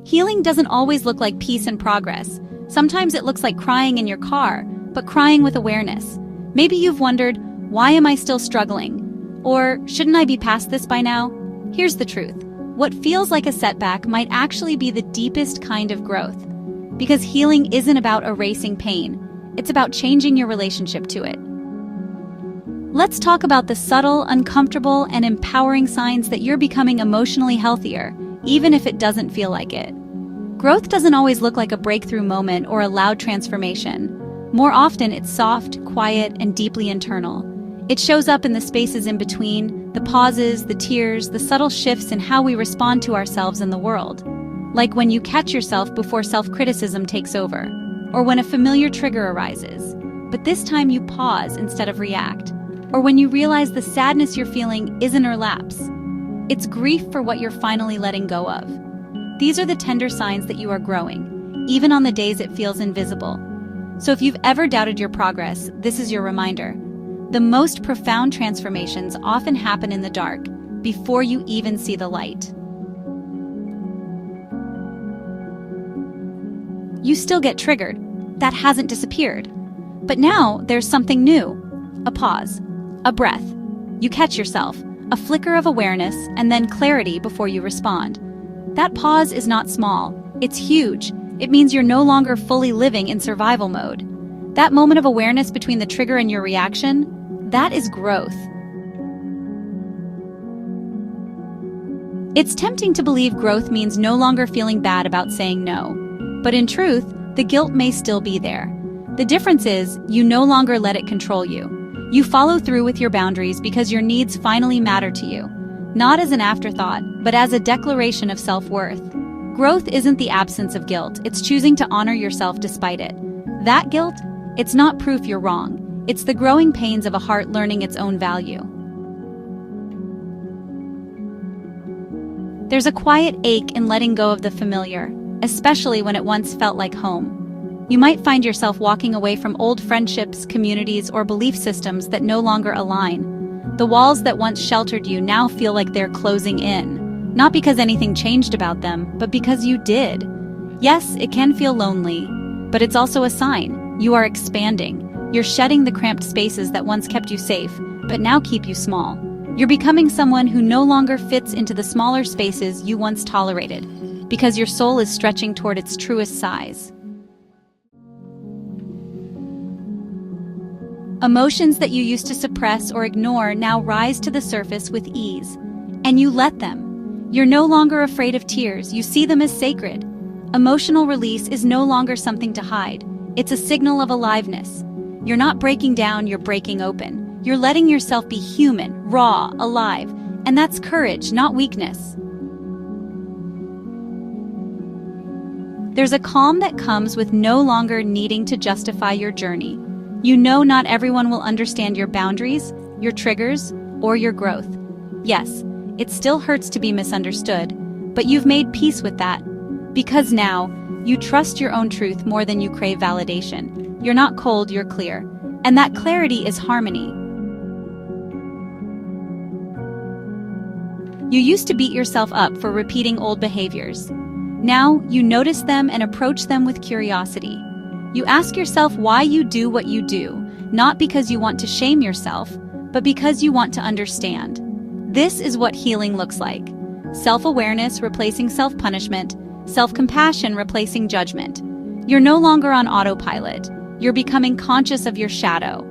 Healing doesn't always look like peace and progress. Sometimes it looks like crying in your car, but crying with awareness. Maybe you've wondered, why am I still struggling? Or shouldn't I be past this by now? Here's the truth. What feels like a setback might actually be the deepest kind of growth. Because healing isn't about erasing pain. It's about changing your relationship to it. Let's talk about the subtle, uncomfortable, and empowering signs that you're becoming emotionally healthier, even if it doesn't feel like it. Growth doesn't always look like a breakthrough moment or a loud transformation. More often, it's soft, quiet, and deeply internal. It shows up in the spaces in between, the pauses, the tears, the subtle shifts in how we respond to ourselves and the world. Like when you catch yourself before self-criticism takes over, or when a familiar trigger arises, but this time you pause instead of react, or when you realize the sadness you're feeling isn't a lapse. It's grief for what you're finally letting go of. These are the tender signs that you are growing, even on the days it feels invisible. So if you've ever doubted your progress, this is your reminder. The most profound transformations often happen in the dark, before you even see the light. You still get triggered. That hasn't disappeared. But now there's something new. A pause, a breath. You catch yourself, a flicker of awareness, and then clarity before you respond. That pause is not small. It's huge. It means you're no longer fully living in survival mode. That moment of awareness between the trigger and your reaction, that is growth. It's tempting to believe growth means no longer feeling bad about saying no. But in truth, the guilt may still be there. The difference is, you no longer let it control you. You follow through with your boundaries because your needs finally matter to you. Not as an afterthought, but as a declaration of self-worth. Growth isn't the absence of guilt, it's choosing to honor yourself despite it. That guilt, it's not proof you're wrong. It's the growing pains of a heart learning its own value. There's a quiet ache in letting go of the familiar, especially when it once felt like home. You might find yourself walking away from old friendships, communities, or belief systems that no longer align. The walls that once sheltered you now feel like they're closing in, not because anything changed about them, but because you did. Yes, it can feel lonely, but it's also a sign. You are expanding. You're shedding the cramped spaces that once kept you safe, but now keep you small. You're becoming someone who no longer fits into the smaller spaces you once tolerated, because your soul is stretching toward its truest size. Emotions that you used to suppress or ignore now rise to the surface with ease, and you let them. You're no longer afraid of tears, you see them as sacred. Emotional release is no longer something to hide, it's a signal of aliveness. You're not breaking down, you're breaking open. You're letting yourself be human, raw, alive, and that's courage, not weakness. There's a calm that comes with no longer needing to justify your journey. You know not everyone will understand your boundaries, your triggers, or your growth. Yes, it still hurts to be misunderstood, but you've made peace with that. Because now, you trust your own truth more than you crave validation. You're not cold, you're clear. And that clarity is harmony. You used to beat yourself up for repeating old behaviors. Now, you notice them and approach them with curiosity. You ask yourself why you do what you do, not because you want to shame yourself, but because you want to understand. This is what healing looks like. Self-awareness replacing self-punishment, self-compassion replacing judgment. You're no longer on autopilot. You're becoming conscious of your shadow.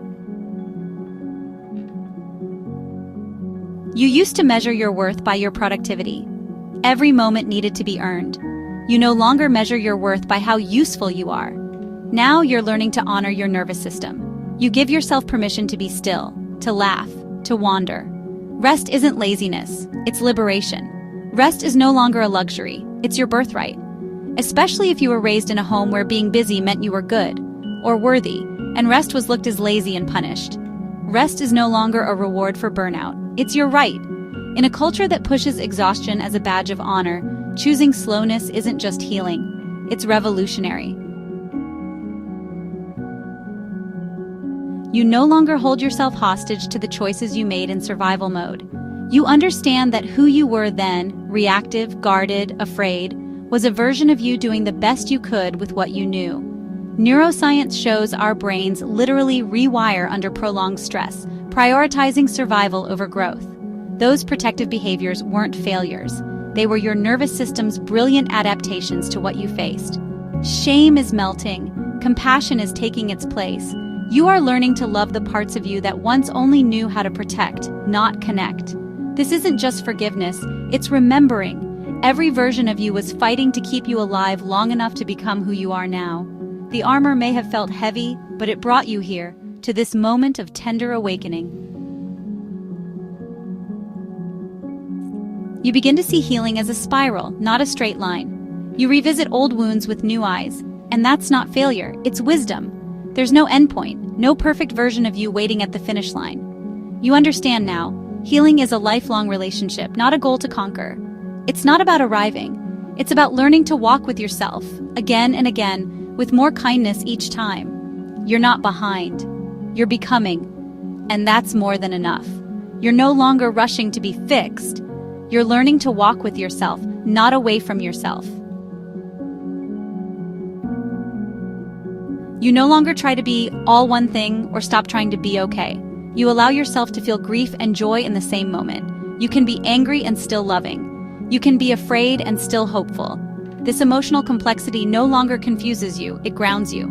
You used to measure your worth by your productivity. Every moment needed to be earned. You no longer measure your worth by how useful you are. Now you're learning to honor your nervous system. You give yourself permission to be still, to laugh, to wander. Rest isn't laziness, it's liberation. Rest is no longer a luxury, it's your birthright. Especially if you were raised in a home where being busy meant you were good, or worthy, and rest was looked as lazy and punished. Rest is no longer a reward for burnout, it's your right. In a culture that pushes exhaustion as a badge of honor, choosing slowness isn't just healing, it's revolutionary. You no longer hold yourself hostage to the choices you made in survival mode. You understand that who you were then, reactive, guarded, afraid, was a version of you doing the best you could with what you knew. Neuroscience shows our brains literally rewire under prolonged stress, prioritizing survival over growth. Those protective behaviors weren't failures. They were your nervous system's brilliant adaptations to what you faced. Shame is melting. Compassion is taking its place. You are learning to love the parts of you that once only knew how to protect, not connect. This isn't just forgiveness, it's remembering. Every version of you was fighting to keep you alive long enough to become who you are now. The armor may have felt heavy, but it brought you here, to this moment of tender awakening. You begin to see healing as a spiral, not a straight line. You revisit old wounds with new eyes, and that's not failure, it's wisdom. There's no endpoint, no perfect version of you waiting at the finish line. You understand now, healing is a lifelong relationship, not a goal to conquer. It's not about arriving, it's about learning to walk with yourself, again and again, with more kindness each time. You're not behind, you're becoming, and that's more than enough. You're no longer rushing to be fixed, you're learning to walk with yourself, not away from yourself. You no longer try to be all one thing or stop trying to be okay. You allow yourself to feel grief and joy in the same moment. You can be angry and still loving. You can be afraid and still hopeful. This emotional complexity no longer confuses you, it grounds you.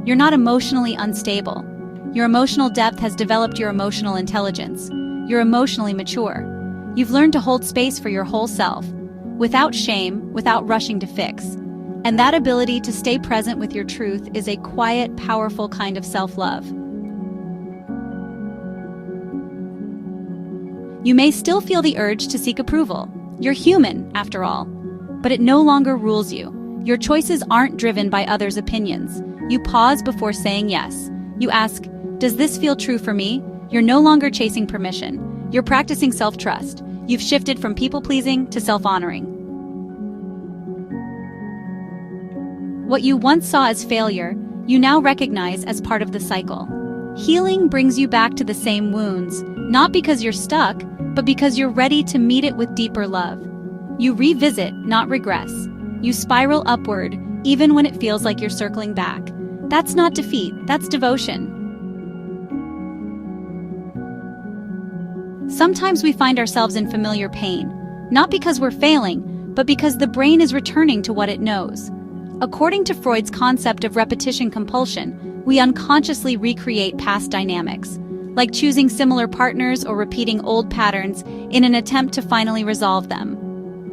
You're not emotionally unstable. Your emotional depth has developed your emotional intelligence. You're emotionally mature. You've learned to hold space for your whole self, without shame, without rushing to fix. And that ability to stay present with your truth is a quiet, powerful kind of self-love. You may still feel the urge to seek approval. You're human, after all. But it no longer rules you. Your choices aren't driven by others' opinions. You pause before saying yes. You ask, does this feel true for me? You're no longer chasing permission. You're practicing self-trust. You've shifted from people-pleasing to self-honoring. What you once saw as failure, you now recognize as part of the cycle. Healing brings you back to the same wounds, not because you're stuck, but because you're ready to meet it with deeper love. You revisit, not regress. You spiral upward, even when it feels like you're circling back. That's not defeat, that's devotion. Sometimes we find ourselves in familiar pain, not because we're failing, but because the brain is returning to what it knows. According to Freud's concept of repetition compulsion, we unconsciously recreate past dynamics, like choosing similar partners or repeating old patterns in an attempt to finally resolve them.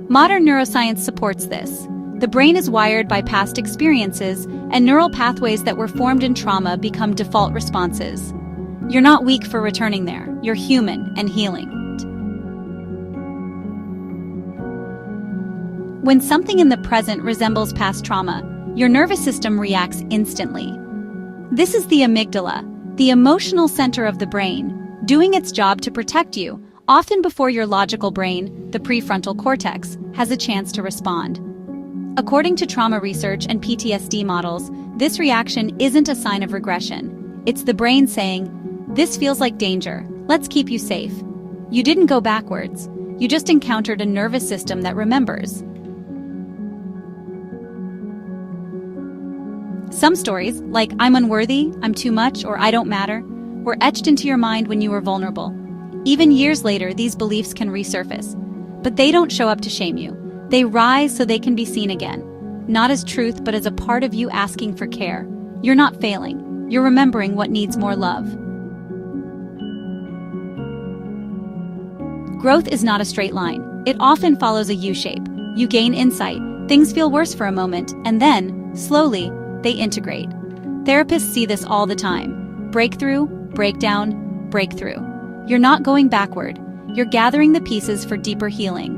Modern neuroscience supports this. The brain is wired by past experiences, and neural pathways that were formed in trauma become default responses. You're not weak for returning there. You're human and healing. When something in the present resembles past trauma, your nervous system reacts instantly. This is the amygdala, the emotional center of the brain, doing its job to protect you, often before your logical brain, the prefrontal cortex, has a chance to respond. According to trauma research and PTSD models, this reaction isn't a sign of regression. It's the brain saying, "This feels like danger. Let's keep you safe." You didn't go backwards. You just encountered a nervous system that remembers. Some stories, like "I'm unworthy," "I'm too much," or "I don't matter," were etched into your mind when you were vulnerable. Even years later, these beliefs can resurface. But they don't show up to shame you. They rise so they can be seen again. Not as truth, but as a part of you asking for care. You're not failing. You're remembering what needs more love. Growth is not a straight line. It often follows a U-shape. You gain insight, things feel worse for a moment, and then, slowly, they integrate. Therapists see this all the time. Breakthrough, breakdown, breakthrough. You're not going backward. You're gathering the pieces for deeper healing.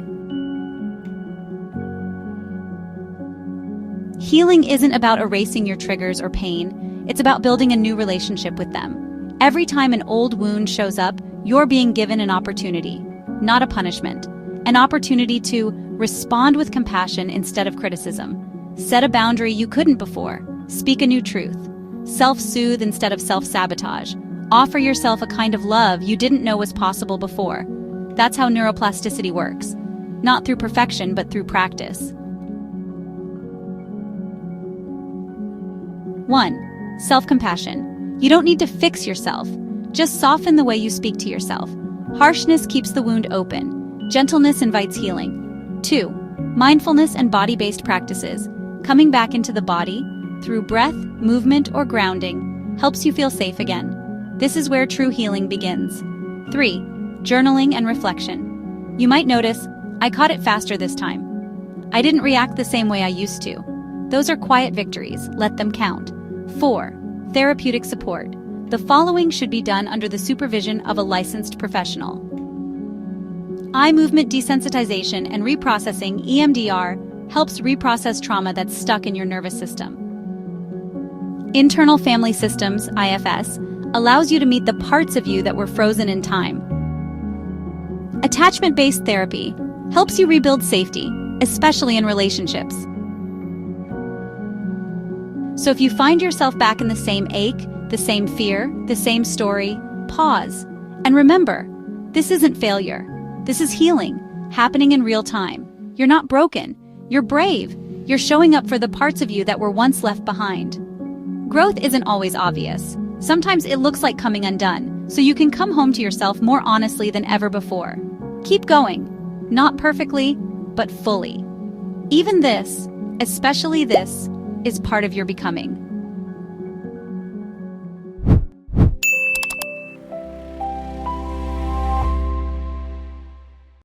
Healing isn't about erasing your triggers or pain. It's about building a new relationship with them. Every time an old wound shows up, you're being given an opportunity, not a punishment. An opportunity to respond with compassion instead of criticism. Set a boundary you couldn't before. Speak a new truth. Self-soothe instead of self-sabotage. Offer yourself a kind of love you didn't know was possible before. That's how neuroplasticity works. Not through perfection, but through practice. 1. Self-compassion. You don't need to fix yourself. Just soften the way you speak to yourself. Harshness keeps the wound open. Gentleness invites healing. 2. Mindfulness and body-based practices. Coming back into the body, through breath, movement, or grounding, helps you feel safe again. This is where true healing begins. 3. Journaling and reflection. You might notice, I caught it faster this time. I didn't react the same way I used to. Those are quiet victories, let them count. 4. Therapeutic support. The following should be done under the supervision of a licensed professional. Eye movement desensitization and reprocessing (EMDR) helps reprocess trauma that's stuck in your nervous system. Internal family systems (IFS) allows you to meet the parts of you that were frozen in time. Attachment-based therapy helps you rebuild safety, especially in relationships. So if you find yourself back in the same ache, the same fear, the same story, pause. And remember, this isn't failure. This is healing, happening in real time. You're not broken. You're brave. You're showing up for the parts of you that were once left behind. Growth isn't always obvious. Sometimes it looks like coming undone, so you can come home to yourself more honestly than ever before. Keep going. Not perfectly, but fully. Even this, especially this, is part of your becoming.